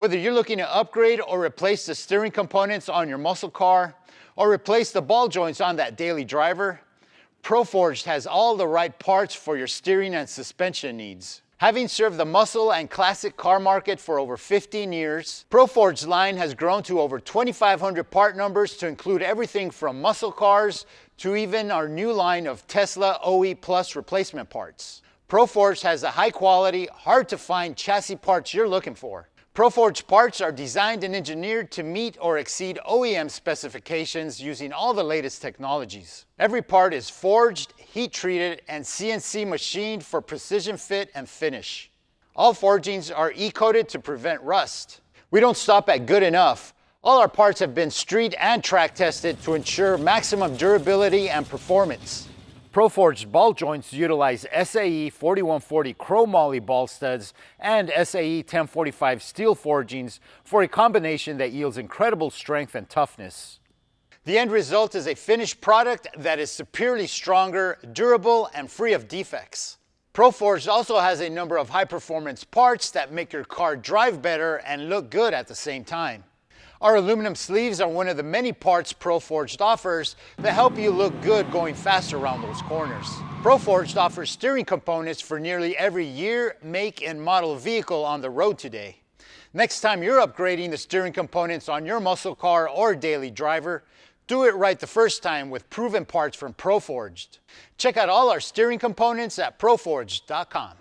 Whether you're looking to upgrade or replace the steering components on your muscle car, or replace the ball joints on that daily driver, Proforged has all the right parts for your steering and suspension needs. Having served the muscle and classic car market for over 15 years, Proforged line has grown to over 2,500 part numbers to include everything from muscle cars to even our new line of Tesla OE Plus replacement parts. Proforged has the high quality, hard to find chassis parts you're looking for. Proforged parts are designed and engineered to meet or exceed OEM specifications using all the latest technologies. Every part is forged, heat treated, and CNC machined for precision fit and finish. All forgings are E-coated to prevent rust. We don't stop at good enough. All our parts have been street and track tested to ensure maximum durability and performance. Proforged ball joints utilize SAE 4140 chromoly ball studs and SAE 1045 steel forgings for a combination that yields incredible strength and toughness. The end result is a finished product that is superiorly stronger, durable, and free of defects. Proforged also has a number of high-performance parts that make your car drive better and look good at the same time. Our aluminum sleeves are one of the many parts Proforged offers that help you look good going fast around those corners. Proforged offers steering components for nearly every year, make, and model vehicle on the road today. Next time you're upgrading the steering components on your muscle car or daily driver, do it right the first time with proven parts from Proforged. Check out all our steering components at proforged.com.